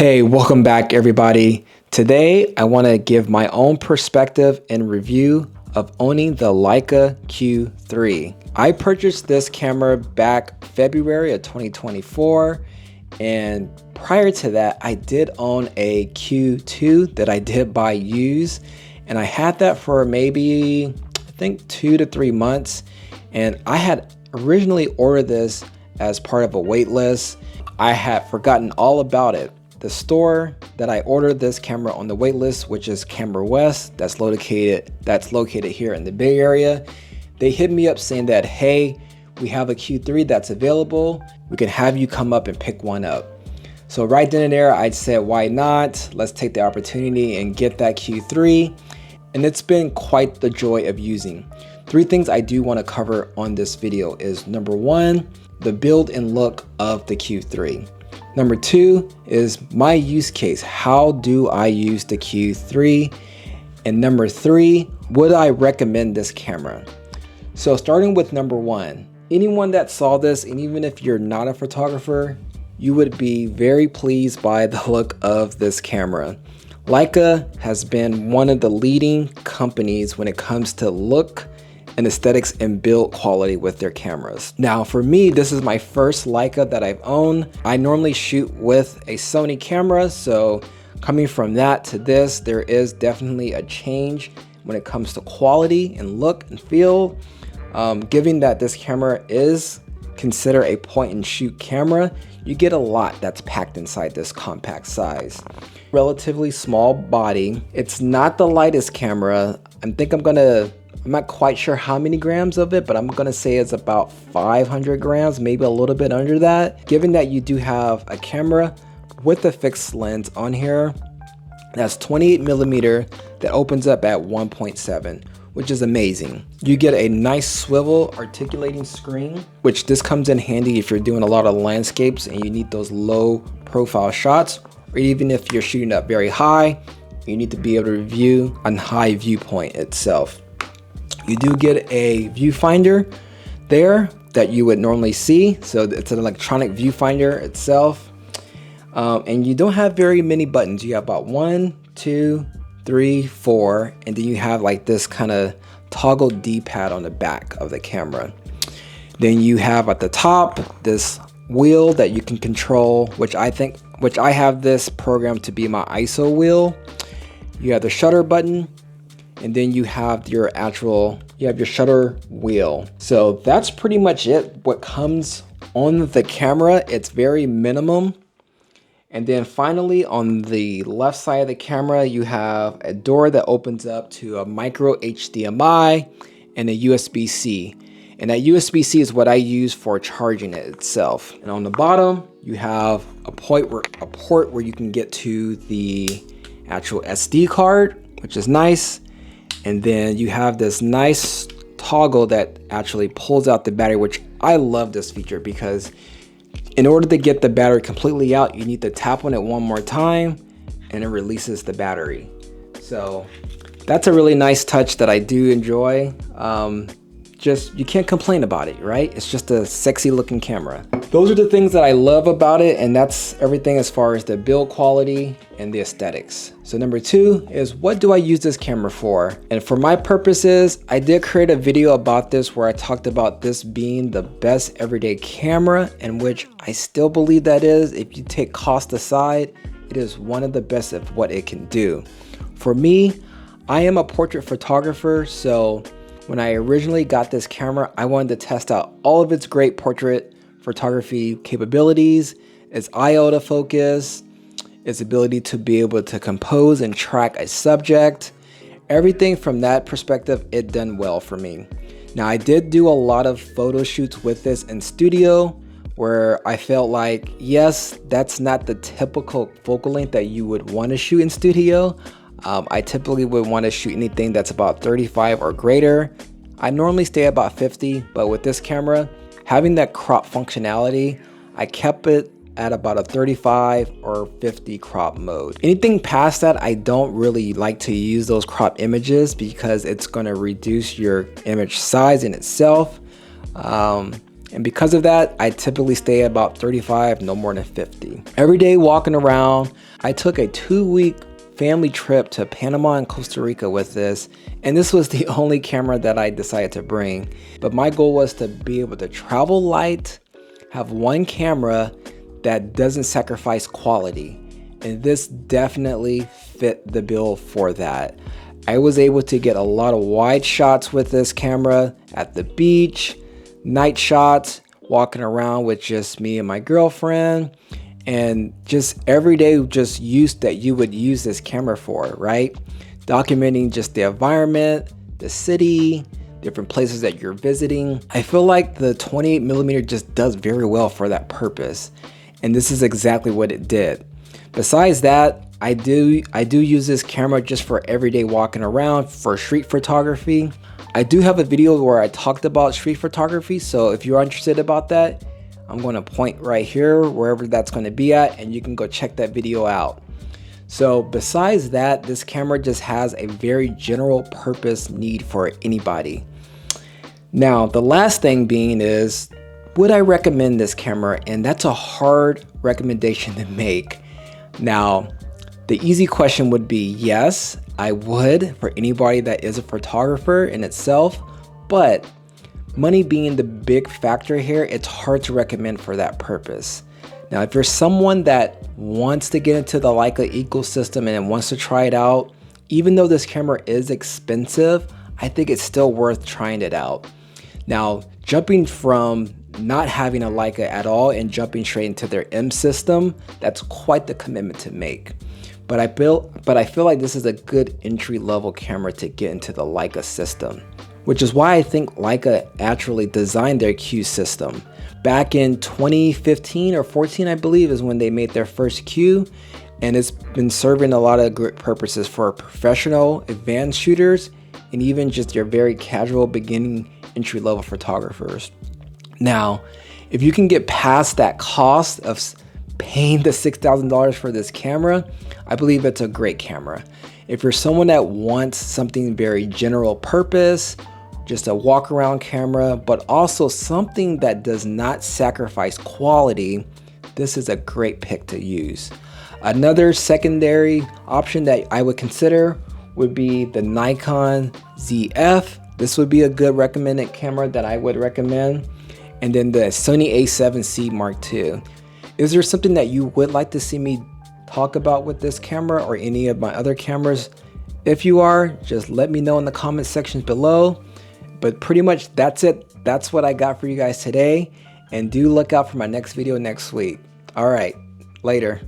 Hey, welcome back everybody. Today I want to give my own perspective and review of owning the Leica Q3. I purchased this camera back February of 2024, and prior to that I did own a Q2 that I did buy used, and I had that for maybe I think 2 to 3 months, and I had originally ordered this as part of a wait list. I had forgotten all about it. The store that I ordered this camera on the wait list, which is Camera West, that's located here in the Bay Area, they hit me up saying that, hey, we have a Q3 that's available. We can have you come up and pick one up. So right then and there, I said, why not? Let's take the opportunity and get that Q3. And it's been quite the joy of using. 3 things I do want to cover on this video is number 1, the build and look of the Q3. Number 2 is my use case. How do I use the Q3? And number 3, would I recommend this camera? So starting with number 1, anyone that saw this, and even if you're not a photographer, you would be very pleased by the look of this camera. Leica has been one of the leading companies when it comes to look and aesthetics and build quality with their cameras. Now for me, this is my first Leica that I've owned. I normally shoot with a Sony camera, so coming from that to this, there is definitely a change when it comes to quality and look and feel. Given that this camera is considered a point and shoot camera, you get a lot that's packed inside this compact size. Relatively small body. It's not the lightest camera. I'm not quite sure how many grams of it, but I'm gonna say it's about 500 grams, maybe a little bit under that. Given that you do have a camera with a fixed lens on here, that's 28mm that opens up at 1.7, which is amazing. You get a nice swivel articulating screen, which this comes in handy if you're doing a lot of landscapes and you need those low profile shots, or even if you're shooting up very high, you need to be able to view a high viewpoint itself. You do get a viewfinder there that you would normally see. So it's an electronic viewfinder itself. And you don't have very many buttons. You have about 1, 2, 3, 4, and then you have like this kind of toggle D-pad on the back of the camera. Then you have at the top this wheel that you can control, which I have this programmed to be my ISO wheel. You have the shutter button, and then you have your shutter wheel. So that's pretty much it. What comes on the camera, it's very minimum. And then finally on the left side of the camera, you have a door that opens up to a micro HDMI and a USB-C. And that USB-C is what I use for charging it itself. And on the bottom, you have a port where you can get to the actual SD card, which is nice. And then you have this nice toggle that actually pulls out the battery, which I love this feature because in order to get the battery completely out, you need to tap on it one more time and it releases the battery. So that's a really nice touch that I do enjoy. You can't complain about it, right? It's just a sexy looking camera. Those are the things that I love about it, and that's everything as far as the build quality and the aesthetics. So number 2 is, what do I use this camera for? And for my purposes, I did create a video about this where I talked about this being the best everyday camera, in which I still believe that is. If you take cost aside, it is one of the best of what it can do. For me, I am a portrait photographer, so when I originally got this camera, I wanted to test out all of its great portrait photography capabilities, its autofocus, its ability to be able to compose and track a subject. Everything from that perspective, it done well for me. Now I did do a lot of photo shoots with this in studio where I felt like, yes, that's not the typical focal length that you would want to shoot in studio. I typically would want to shoot anything that's about 35 or greater. I normally stay about 50, but with this camera, having that crop functionality, I kept it at about a 35 or 50 crop mode. Anything past that, I don't really like to use those crop images because it's going to reduce your image size in itself. And because of that, I typically stay at about 35, no more than 50. Every day walking around, I took a 2-week family trip to Panama and Costa Rica with this, and this was the only camera that I decided to bring. But my goal was to be able to travel light, have one camera that doesn't sacrifice quality, and this definitely fit the bill for that. I was able to get a lot of wide shots with this camera at the beach, night shots, walking around with just me and my girlfriend, and just everyday just use that you would use this camera for, right? Documenting just the environment, the city, different places that you're visiting. I feel like the 28mm just does very well for that purpose, and this is exactly what it did. Besides that, I do use this camera just for everyday walking around, for street photography. I do have a video where I talked about street photography, so if you're interested about that, I'm going to point right here, wherever that's going to be at, and you can go check that video out. So besides that, this camera just has a very general purpose need for anybody. Now, the last thing being is, would I recommend this camera? And that's a hard recommendation to make. Now, the easy question would be yes, I would, for anybody that is a photographer in itself, but money being the big factor here, it's hard to recommend for that purpose. Now, if you're someone that wants to get into the Leica ecosystem and wants to try it out, even though this camera is expensive, I think it's still worth trying it out. Now, jumping from not having a Leica at all and jumping straight into their M system, that's quite the commitment to make. But I feel like this is a good entry-level camera to get into the Leica system, which is why I think Leica actually designed their Q system. Back in 2015 or 14, I believe, is when they made their first Q, and it's been serving a lot of good purposes for professional, advanced shooters, and even just your very casual beginning entry-level photographers. Now, if you can get past that cost of paying the $6,000 for this camera, I believe it's a great camera. If you're someone that wants something very general purpose, just a walk around camera, but also something that does not sacrifice quality, this is a great pick to use. Another secondary option that I would consider would be the Nikon ZF. This would be a good recommended camera that I would recommend. And then the Sony a7C Mark II. Is there something that you would like to see me talk about with this camera or any of my other cameras? If you are, just let me know in the comment sections below. But pretty much that's it. That's what I got for you guys today. And do look out for my next video next week. All right, later.